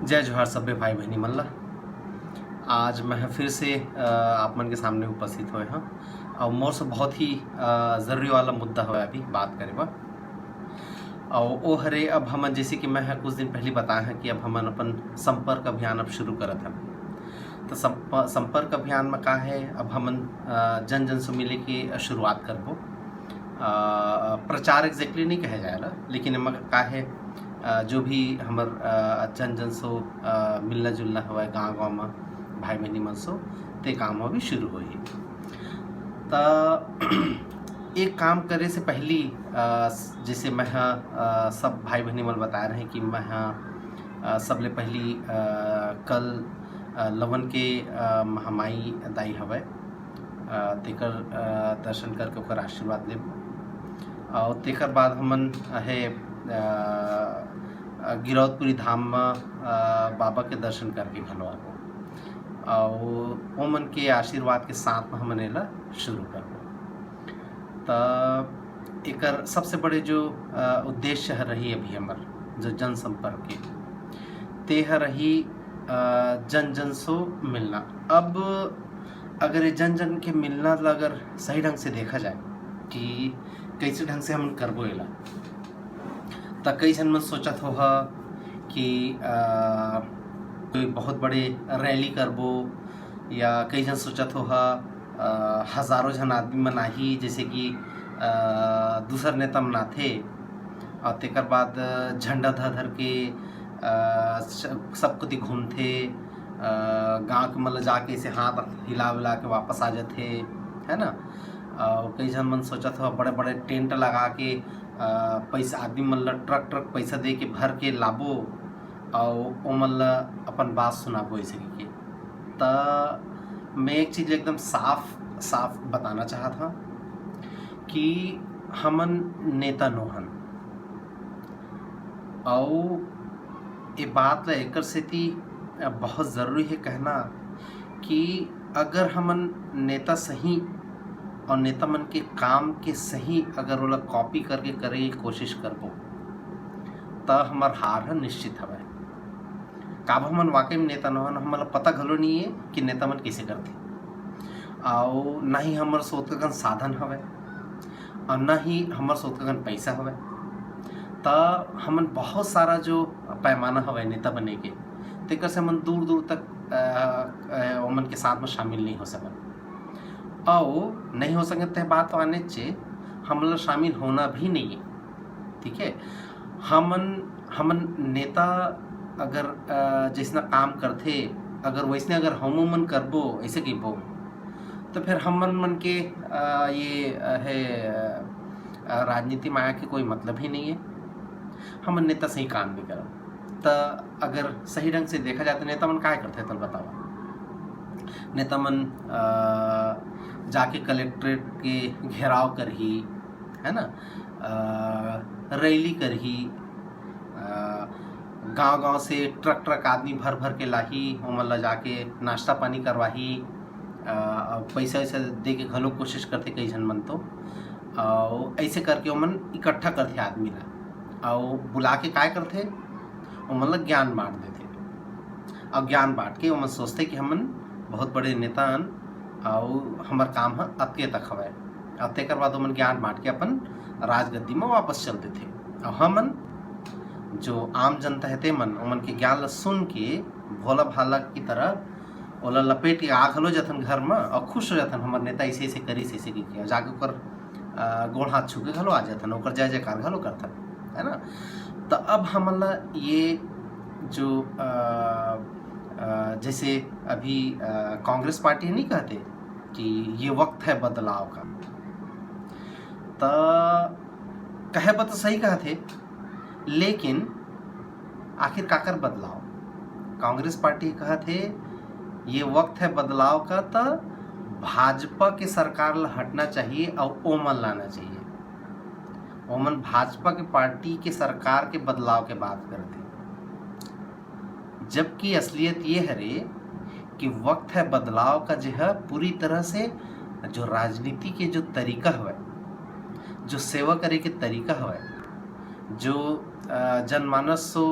जय जोहार सभ्य भाई बहनी मल्ला। आज मैं फिर से आप मन के सामने उपस्थित हुए हैं और मोर से बहुत ही ज़रूरी वाला मुद्दा हुआ अभी बात करे बा। और वो हरे अब हमन जैसे कि मैं कुछ दिन पहले बताया है कि अब हमन अपन संपर्क अभियान अब शुरू करत हैं। तो संपर्क अभियान में का है, अब हमन जन जन से मिले के शुरुआत करबो। प्रचार एग्जैक्टली नहीं कहे जाएगा, लेकिन एमा का है जो भी हमर जन जन सो मिलना जुलना हुआ गाँव गाँव में भाई बहनी मन सो ते काम अभी शुरू होही। तो एक काम करे से पहली जैसे मैं सब भाई बहनी मन बता रहे हैं कि मैं सबले पहली कल लवन के महामाई दाई हवै तेकर दर्शन करके ओकर आशीर्वाद लेब। और तेकर बाद हमन है गिरौदपुरी धाम में बाबा के दर्शन करके घलो आबो और ओमन के आशीर्वाद के साथ में हमन एला शुरू करबो। तो एकर सबसे बड़े जो उद्देश्य रही अभी हमर जो जनसंपर्क के ते रही जन जन सो मिलना। अब अगर ये जन जन के मिलना अगर सही ढंग से देखा जाए कि कैसे ढंग से हम करबो एला, तो कई जन मन सोचत हो कि कोई बहुत बड़े रैली करबो, या कई जन सोचत हो हज़ारों जन आदमी मन आही जैसे कि दूसर नेता मन आथे और तेकर बाद झंडा धर के सब कुछ घूमथे, गाँव के मतलब जाके ऐसे हाथ हिला विला के वापस आ जाते है ना। और कई जन मन सोचत हो बड़े बड़े टेंट लगा के पैसा आदमी मन ला ट्रक पैसा दे के भर के लाबो और ओ मन ला अपन बात सुनाबो ऐसे के। तो मैं एक चीज़ एकदम साफ बताना चाहता था कि हमन नेता नोहन और ये बात ला एकर सेती बहुत ज़रूरी है कहना कि अगर हमन नेता सही और नेता मन के काम के सही अगर ओला कॉपी करके करे की कोशिश करबो तो हमार हार निश्चित हवै। काब हमन वाकई में नेता नहन, हमला पता घलो नहीं है कि नेता मन कैसे करते, और ना ही हमर सोच का साधन हवै और ना ही हमर सोच का पैसा हवै। तो हमन बहुत सारा जो पैमाना हवै नेता बने के तेकर से हमन दूर दूर तक ओमन के साथ में शामिल नहीं हो सकत। और नहीं हो सके तो बात तो आने चे हमला शामिल होना भी नहीं है, ठीक है। हमन नेता अगर जैसना काम करते अगर वैसने अगर हम मन करबो ऐसे कीबो तो फिर हमन मन के ये है राजनीति में आया के कोई मतलब ही नहीं है। हमन नेता सही काम भी करब। तो अगर सही ढंग से देखा जाए तो नेता मन क्या करते तो बताओ। नेता मन जाके कलेक्ट्रेट के घेराव करही है ना, रैली करही, गांव से ट्रक आदमी भर के लाही, ओमन ला जाके नाश्ता पानी करवाही, पैसा वैसा दे के घलो कोशिश करते कई जन मन। तो ऐसे करके ओमन इकट्ठा करते आदमी ला और बुला के काय करते ओमन ला ज्ञान बांट देते। और ज्ञान बांट के ओमन सोचते कि हमन बहुत बड़े नेता हन और हमार काम है अतके तक हवै। और तेकर बाद ओमन ज्ञान बांट के अपन राजगद्दी में वापस चल देते। और हमन जो आम जनता है ते मन ओमन के ज्ञान ला सुन के भोला भाला की तरह ओला लपेट के आ घलो जथन घर में और खुश हो जाथन हमार नेता ऐसे ऐसे करिस ऐसे किया, जाके ओकर गोड़ हाथ छू के घलो आ जाथन, ओकर जय जयकार घलो करथन, है ना। तो अब हमन ला ये जो जैसे अभी कांग्रेस पार्टी नहीं कहते कि ये वक्त है बदलाव का, तो कहे तो सही कहते, लेकिन आखिर काकर बदलाव। कांग्रेस पार्टी कहते ये वक्त है बदलाव का, तो भाजपा के सरकार ला हटना चाहिए और ओमन लाना चाहिए। ओमन भाजपा के पार्टी के सरकार के बदलाव के बात करते, जबकि असलियत ये है कि वक्त है बदलाव का जो है पूरी तरह से जो राजनीति के जो तरीका है, जो सेवा करे के तरीका है, जो जनमानस सो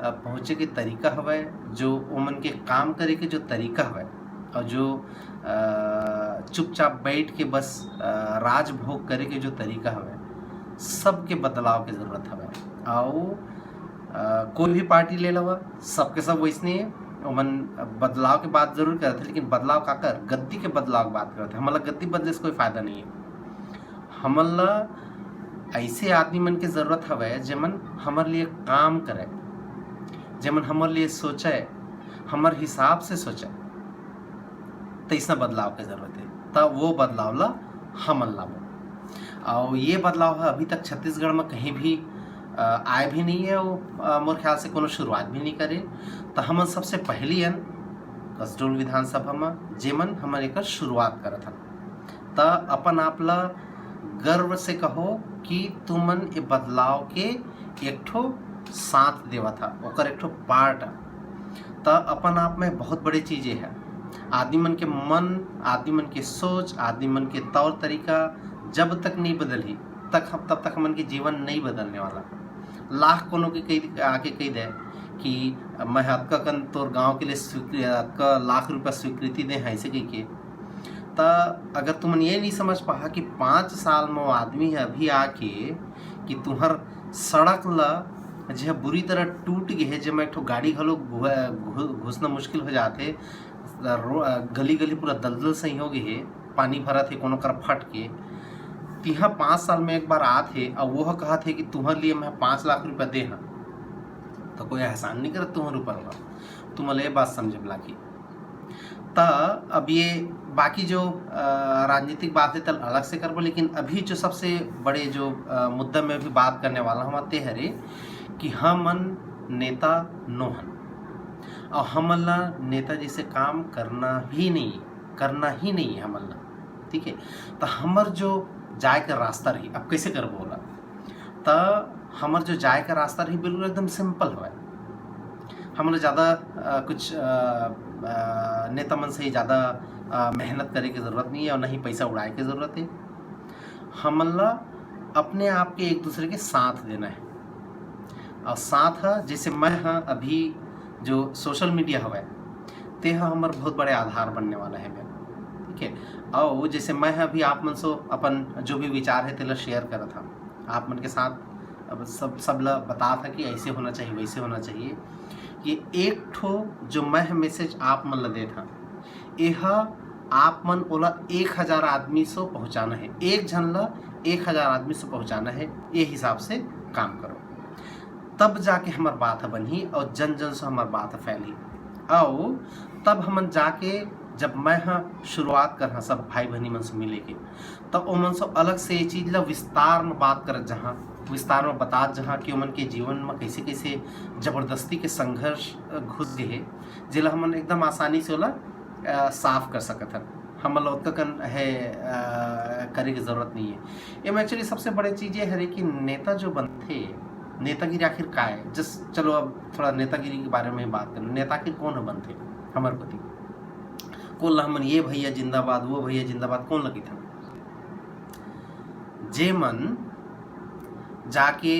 पहुँचे के तरीका हवय, जो ओमन के काम करे के जो तरीका हवय, और जो चुपचाप बैठ के बस राज भोग करे के जो तरीका हवय, सबके बदलाव के ज़रूरत हवय। और कोई भी पार्टी ले लवा, सबके सब वैसने है। ओमन बदलाव के बात जरूर करते हैं, लेकिन बदलाव का कर गद्दी के बदलाव की बात करते हैं। हमला गद्दी बदले से कोई फायदा नहीं है। हमला ऐसे आदमी मन के जरूरत हवय जेमन हमारे लिए काम करे, जेमन हमारे लिए सोचे, हमारे हिसाब से सोचे। तैसा बदलाव की जरूरत है, तब वो बदलाव ला हमन लाबो। और ये बदलाव है अभी तक छत्तीसगढ़ में कहीं भी आए भी नहीं है, और मोर ख्याल से कोनो शुरुआत भी नहीं करे। तो हमन सबसे पहली हन कसडोल विधानसभा में जेमन हमन एक शुरुआत करत हन। त अपन आप ला गर्व से कहो कि तुमन ये बदलाव के एक ठो साथ देवा था, ओकर एक ठो पार्ट है। त अपन आप में बहुत बड़ी चीज़ें है। आदमी मन के मन, आदमी मन के सोच, आदमी मन के तौर तरीका जब तक नहीं बदली तब तक हमन के जीवन नहीं बदलने वाला। लाख कोनो के कही आके कही दे कि मैं अतका कन तोर गांव के लिए अतका लाख रुपया स्वीकृति दे हैं ऐसे कही के। तो अगर तुमन ये नहीं समझ पा कि 5 साल में वो आदमी है अभी आके कि तुम्हार सड़क ला जो बुरी तरह टूट गई है, जब एक ठो गाड़ी घलो घुसना मुश्किल हो जाते, गली गली पूरा दलदल सही हो गई है, पानी भरा थे कोनो कर फट के। तिहा 5 साल में एक बार आते और वो कहा थे कि तुम्हारे लिए मैं 5 लाख रुपया दे हाँ, तो कोई एहसान नहीं करत तुम्हारे ऊपर। तुम ये बात समझ ला की। त अब ये बाकी जो राजनीतिक बात है तल अलग से करबो, लेकिन अभी जो सबसे बड़े जो मुद्दा में भी बात करने वाला हम ते हरे कि हमन नेता नोहन, और हमन ला नेताजी से काम करना ही नहीं है हमन ला। ठीक है, तो हमर जो जाए का रास्ता रही, अब कैसे कर बोला, तो हमर जो जाए का रास्ता रही बिल्कुल एकदम सिंपल है। हमने ज़्यादा कुछ नेता मन से ज़्यादा मेहनत करे की ज़रूरत नहीं है, और ना ही पैसा उड़ाए की ज़रूरत है। हमन ला अपने आप के एक दूसरे के साथ देना है, और साथ है जैसे मैं हाँ अभी जो सोशल मीडिया हवा ते हमार बहुत बड़े आधार बनने वाला है मेरा। ठीक है, और जैसे मैं अभी आप मन से अपन जो भी विचार है तेला शेयर करा था आप मन के साथ, अब सब ला बता था कि ऐसे होना चाहिए वैसे होना चाहिए। ये एक ठो जो मैं मैसेज आप मन ला दे था, यह आप मन ओला 1000 आदमी से पहुँचाना है, एक झन ला 1000 आदमी से पहुँचाना है। ये हिसाब से काम करो, तब जाके हमार बात बनी और जन जन से हमार बात फैली। और तब हमन जाके जब मैं हाँ शुरुआत कर हाँ सब भाई बहनी मन से मिले के, तब ओमन से अलग से ये चीज़ ला विस्तार में बात करत, जहाँ विस्तार में बता जहाँ कि ओमन के जीवन में कैसे कैसे ज़बरदस्ती के संघर्ष घुस गए है, जिला हमन एकदम आसानी से ओला साफ कर सकत हन। हमन उतना कन है करे की ज़रूरत नहीं है। ये एक्चुअली सबसे बड़ी चीज़ ये है कि नेता जो बनते, नेतागिरी आखिर का है। चलो अब थोड़ा नेतागिरी के बारे में बात करें। नेता आखिर कौन बनते हमारे प्रति, कौन हमन ये भैया जिंदाबाद वो भैया जिंदाबाद कौन लगी था, जे मन जाके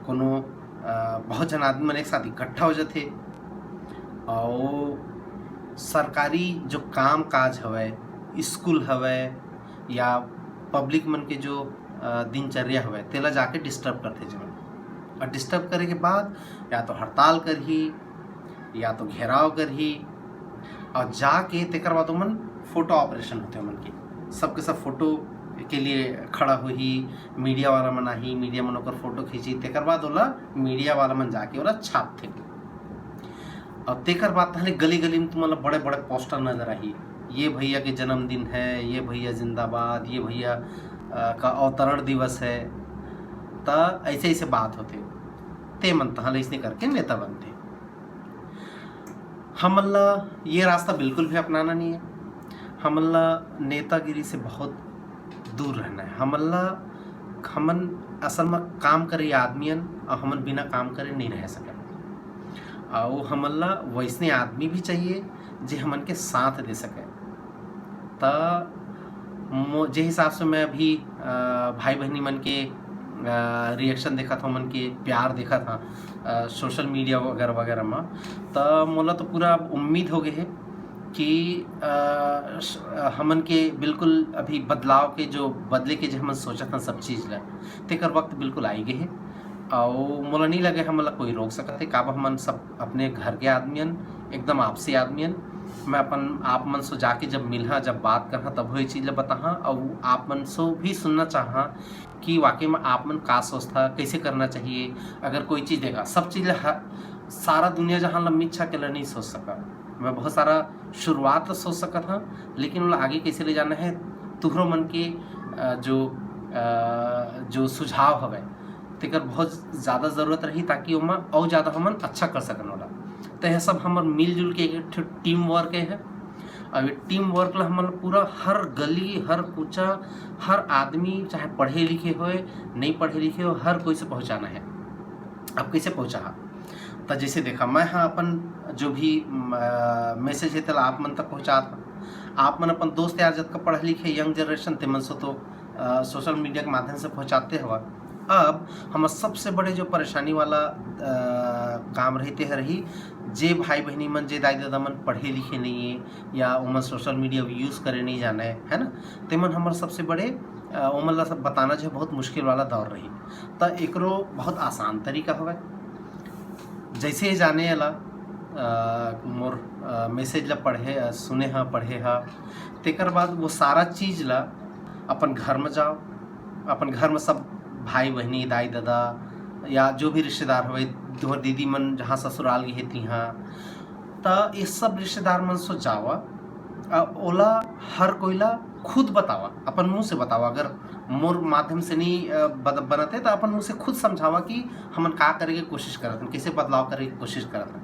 कोनो बहुत जन आदमी मन एक साथ इकट्ठा हो जाते, और सरकारी जो काम काज हवे, स्कूल हवे या पब्लिक मन के जो दिनचर्या हवे तेला जाके डिस्टर्ब करते जन। और डिस्टर्ब करे के बाद या तो हड़ताल करही या तो घेराव करही, और जाके तेकर बाद मन फोटो ऑपरेशन होते मन के, सबके सब फोटो के लिए खड़ा हुई, मीडिया वाला मन आही, मीडिया मन ओकर फोटो खींची, तेकर बाद ओला मीडिया वाला मन जाके ओला छापथे। और तेकर बाद तहले गली गली में तुम्हारा बड़े बड़े पोस्टर नजर आई, ये भैया के जन्मदिन है, ये भैया जिंदाबाद, ये भैया का अवतरण दिवस है। तो ऐसे ऐसे बात होते, ते मन तहले इसने करके नेता बनते। हमला ये रास्ता बिल्कुल भी अपनाना नहीं है। हमला नेतागिरी से बहुत दूर रहना है। हमन असल में काम करे आदमियन, और हमन बिना काम करे नहीं रह सके। और हमला वैसने आदमी भी चाहिए जे हमन के साथ दे सके। तो जे हिसाब से मैं अभी भाई बहनी मन के रिएक्शन देखा था मन के, प्यार देखा था सोशल मीडिया वगैरह वगैरह में, तो मोला तो पूरा उम्मीद हो गए है कि हमन के बिल्कुल अभी बदलाव के जो बदले के जो हमन सोचा था सब चीज़ ला, तेकर वक्त बिल्कुल आई गए है। और मोला नहीं लगे हमला कोई रोक सकत है, काब हमन सब अपने घर के आदमियन, एकदम आपसी आदमियन। मैं अपन आप मन सो जाके जब मिलहा, जब बात करहा, तब वही चीज़ ला बताहा, और आप मन सो भी सुनना चाहा कि वाकई में आप मन का सोचता, कैसे करना चाहिए। अगर कोई चीज़ देगा, सब चीज़ सारा दुनिया जहाँ लम्बी इच्छा के लिए नहीं सोच सका। मैं बहुत सारा शुरुआत तो सोच सका था, लेकिन उन्हें आगे कैसे ले जाना है, तुहरो मन के जो सुझाव हवे तेकर बहुत ज़्यादा ज़रूरत रही, ताकि ओमा और ज़्यादा हमन अच्छा कर सकन वाला। तो यह सब हमर मिलजुल के एक टीम वर्क है। अब टीम वर्क ला हमन पूरा हर गली, हर कूचा, हर आदमी, चाहे पढ़े लिखे होए नहीं पढ़े लिखे हो, हर कोई से पहुँचाना है। अब कैसे पहुँचा? तो जैसे देखा, मैं हाँ अपन जो भी मैसेज है तो आप मन तक पहुँचा था। आप मन अपन दोस्त यार जब का पढ़े लिखे यंग जनरेशन ते मन से तो सोशल मीडिया के माध्यम से पहुँचाते हुआ। अब हम सबसे बड़े जो परेशानी वाला काम रहते है रही, जे भाई बहनी मन, जे दाई दादा मन पढ़े लिखे नहीं है या उमन सोशल मीडिया यूज़ करे नहीं जाना है ना, ते मन हमारे सबसे बड़े उमन ला सब बताना जो बहुत मुश्किल वाला दौर रही। तो एकरो बहुत आसान तरीका हवे। जैसे ही जाने वाला मोर मैसेज ला पढ़े सुने हा पढ़े हा, तेकर बाद वो सारा चीज़ ला अपन घर में जाओ, अपन घर में सब भाई बहनी, दाई दादा या जो भी रिश्तेदार हुए, तुम्हार दीदी मन जहाँ ससुराल गई थी हाँ, तो ये सब रिश्तेदार मन सो जावा, ओला हर कोईला खुद बतावा, अपन मुंह से बतावा। अगर मोर माध्यम से नहीं बनते तो अपन मुंह से खुद समझावा कि हमन का करे के कोशिश करत हन, कैसे बदलाव करे के कोशिश करत हन।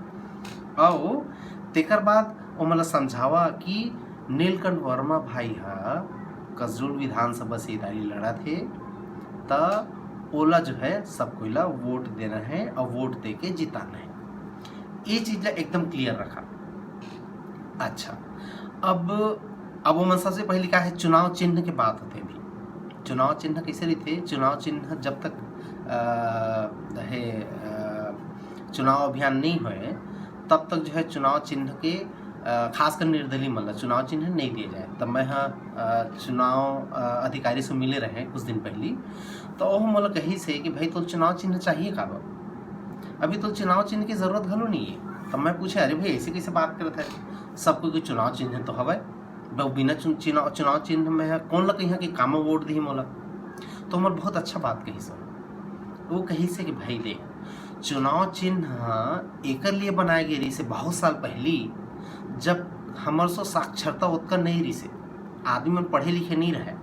और तेकर बाद वो मला समझावा कि नीलकंठ वर्मा भाई हा कसडोल विधानसभा से दाई लड़ा थे, तो ओला जो है सब कोईला वोट देना है और वोट दे के जिताना है। ये चीज़ ला एकदम क्लियर रखा। अच्छा, अब वो मन सबसे पहले क्या है, चुनाव चिन्ह के बात होते भी। चुनाव चिन्ह कैसे रहते? चुनाव चिन्ह जब तक चुनाव अभियान नहीं होए तब तक जो है चुनाव चिन्ह के खासकर निर्दलीय मतलब चुनाव चिन्ह नहीं दिए जाए। तब मैं हाँ चुनाव अधिकारी से मिले रहे कुछ दिन पहले, तो वो मतलब कही से कि भाई तो चुनाव चिन्ह चाहिए का बा? अभी तो चुनाव चिन्ह की ज़रूरत घलो नहीं है। तब मैं पूछे, अरे भाई ऐसे कैसे बात करते हैं, सबको कोई चुनाव चिन्ह तो हवा, बिना चुनाव चिन्ह में है कौन ला कहीं कि काम वोट दी मोला। तो हमारे बहुत अच्छा बात कही सर, वो कही से कि भाई देख, चुनाव चिन्ह एक लिए बनाए गए रही से बहुत साल पहले, जब हमार सो साक्षरता उतना नहीं रही से, आदमी मन पढ़े लिखे नहीं रहे,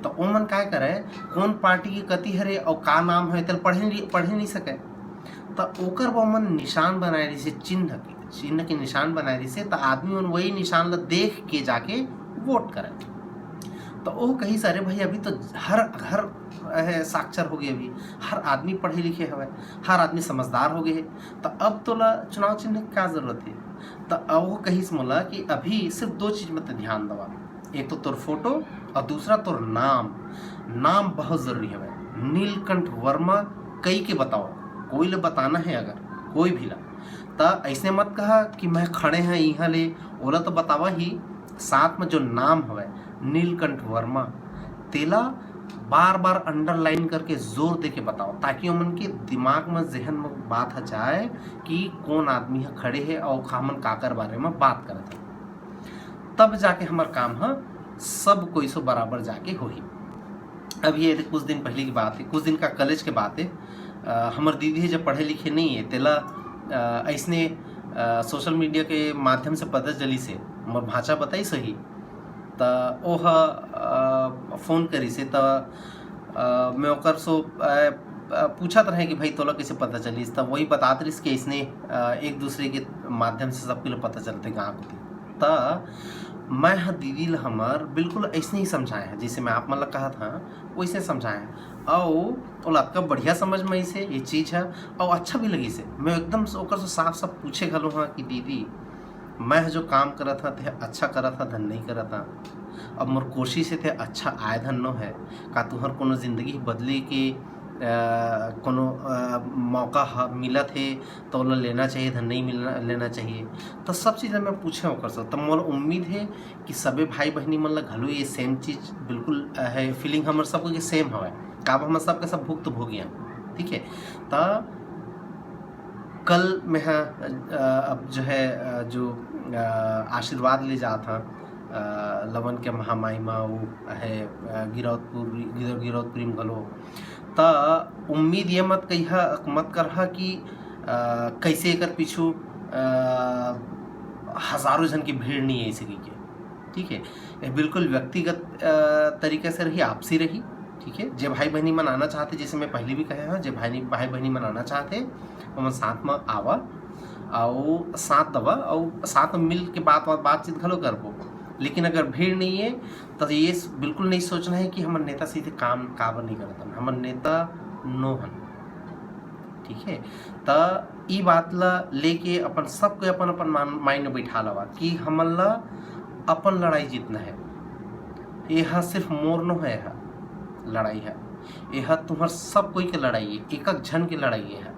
तो वो मन क्या करे, कौन पार्टी की कति हरे और का नाम है तो पढ़े नहीं सके, तो ओकर वो मन निशान बनाए रही से, चिन्ह के निशान बनाए रही से, तो आदमी मन वही निशान ला देख के जाके वोट करे। तो वो कही सारे भाई अभी तो हर घर साक्षर हो गए, अभी हर आदमी पढ़े लिखे हवे, हर आदमी समझदार हो गए, तो अब तो ला चुनाव चिन्ह की क्या जरूरत है। तो अब वो कही मोला कि अभी सिर्फ दो चीज़ में ध्यान दवा, एक तो तोर फोटो और दूसरा तोर नाम बहुत ज़रूरी है। नीलकंठ वर्मा कई के बताओ, कोई ले बताना है अगर कोई भी ला, तो ऐसे मत कहा कि मैं खड़े हैं यहाँ ले, ओला तो बतावा ही, साथ में जो नाम है नीलकंठ वर्मा तेला बार बार अंडरलाइन करके जोर दे के बताओ, ताकि उमन के दिमाग में जहन में बात आ जाए कि कौन आदमी है खड़े है और हमन काकर बारे में बात करते हैं। तब जाके हमार काम है सब कोई सो बराबर जाके हो ही। अब ये कुछ दिन पहले की बात है, कुछ दिन का कॉलेज के बात है। हमार दीदी है जब पढ़े लिखे नहीं है तेला ऐसने सोशल मीडिया के माध्यम से पता चली से मोर भाषा बताई सही, तो ओह फ़ोन करी से, तो मैं ओकर सो पूछत रहे कि भाई तोला कैसे पता चली, तब वही बताते रही कि इसने एक दूसरे के माध्यम से सबके लिए पता चलते गाँव को। तो मैं हाँ दीदी ला हमार बिल्कुल ऐसे ही समझाए हैं, जैसे मैं आप मतलब कहा था वैसे समझाए हैं, और आपका बढ़िया समझ में इसे ये चीज़ है और अच्छा भी लगी से। मैं एकदम से ओकर से साफ साफ पूछे घलो हाँ कि दीदी मैं जो काम करा था थे अच्छा करा था धन नहीं करा था, अब मोर कोशिश थे अच्छा आय धन नो है का तुहर कोनो जिंदगी बदले के कोनो मौका मिलत है तो ओला लेना चाहिए, धन नहीं लेना चाहिए। तो सब चीज़ मैं पूछे ओकर से, तब मोला उम्मीद है कि सबे भाई बहनी मन ला घलो ये सेम चीज़ बिल्कुल है, फीलिंग हमर सबको के सेम हवय, काब हमर सबके सब भुक्तभोगी हैं। ठीक है, तो कल मैं अब जो है जो आशीर्वाद ले जात था लवन के महामाई माँ वो है गिरौदपुरी में घलो, त उम्मीद ये मत करहा कि कैसे एकर पीछू हजारों जन की भीड़ नहीं है सकी के। ठीक है, ये बिल्कुल व्यक्तिगत तरीके से रही, आपसी रही। ठीक है, जे भाई बहनी मन आना चाहते, जैसे मैं पहले भी कहे हैं, जे भाई बहनी मन आना चाहते वो साथ में आवा और साथ दवा और साथ में मिल के बातचीत घलो करबो। लेकिन अगर भीड़ नहीं है तो ये बिल्कुल नहीं सोचना है कि हमारे नेता सीधे काम काबर नहीं करता, हमारे नेता नो हन। ठीक है, तो ई बात ला लेके अपन सबको अपन माइंड में बैठा लवा कि हमन ला अपन लड़ाई जीतना है। यह सिर्फ मोर नो है, यह लड़ाई है, यह तुम्हार सब कोई के लड़ाई है, एक एक जन की लड़ाई है।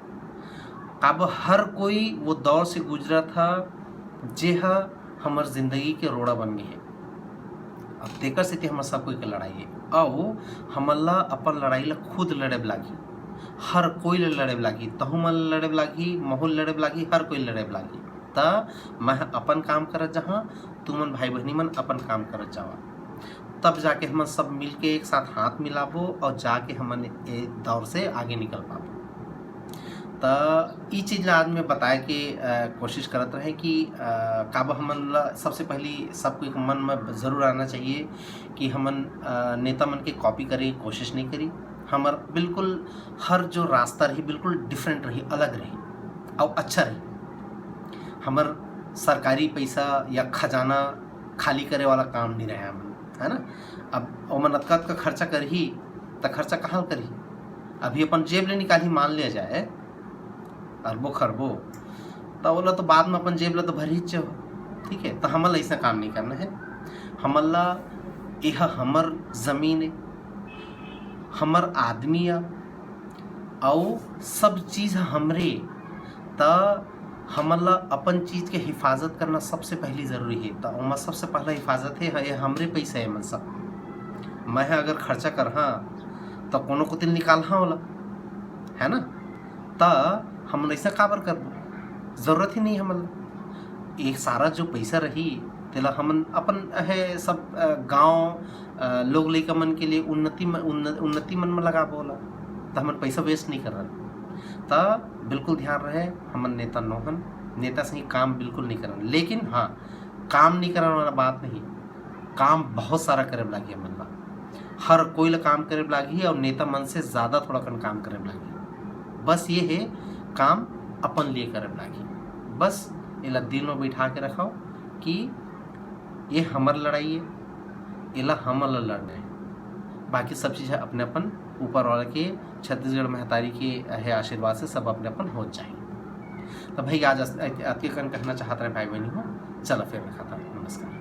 अब हर कोई वो दौर से गुजरा था जेहा हमार जिंदगी के रोड़ा बन गए है। अब तेकर से हमार सब कोई के लड़ाई है और हमला अपन लड़ाई ला खुद लड़े लागी, हर कोई लड़े लागी, तहु मन लड़े लागी, महल लड़े लागी, हर कोई लड़े लागी। त मैं अपन काम करत जहाँ, तुमन भाई बहनी मन अपन काम करत जावा, तब जाके हम सब मिल के एक साथ हाथ मिलाबो और जाके हमन ए दौर से आगे निकल पाबो। तो ये चीज़ आज मैं बताए के कोशिश करत रहे कि काब हमन सबसे पहली सबको एक मन में ज़रूर आना चाहिए कि हमन नेता मन के कॉपी करे कोशिश नहीं करी। हमार बिल्कुल हर जो रास्ता रही बिल्कुल डिफरेंट रही, अलग रही और अच्छा रही। हमार सरकारी पैसा या खजाना खाली करे वाला काम नहीं रहा हमन, है ना। अब ओमन अतका का खर्चा करही तो खर्चा कहाँ करही, अभी अपन जेब ले निकाली मान लिया जाए अरबो खरबो, तो बोला तो बाद में अपन जेब ला तो भर ही हो। ठीक है, तो हमला ऐसा काम नहीं करना है। हमला यह हमर जमीन है, हमर आदमी है और सब चीज़ हमरे, तो हमला अपन चीज़ के हिफाजत करना सबसे पहली ज़रूरी है। तो उमा सबसे पहला हिफाजत है ये हमरे पैसा है मन सब। मैं अगर खर्चा कर हाँ तो कोनो को तिल निकाल हाँ वाला है ना, तो हम ऐसा काबर करबो, ज़रूरत ही नहीं हमला। एक सारा जो पैसा रही तेला हमन अपन है सब गांव लोग लइका मन के लिए उन्नति मन में लगा बोला, तो हमन पैसा वेस्ट नहीं कर रहा। तो बिल्कुल ध्यान रहे हमन नेता नोहन, नेता से ही काम बिल्कुल नहीं करना। लेकिन हाँ, काम नहीं करने वाला बात नहीं, काम बहुत सारा करे लागी हमन ला, हर कोई ला काम करे लागी और नेता मन से ज़्यादा थोड़ा कन काम करे लागी। बस ये है काम अपन लिए करे लागी, बस इला दिल में बैठा के रखो कि ये हमर लड़ाई है, इला हमर लड़ना है। बाकी सब चीज़ है अपने अपन ऊपर वाले के छत्तीसगढ़ महतारी के है आशीर्वाद से सब अपने अपन हो जाए। तो भाई आज अति कहना चाहता है भाई बहनी हो, चलो फिर रखा था, नमस्कार।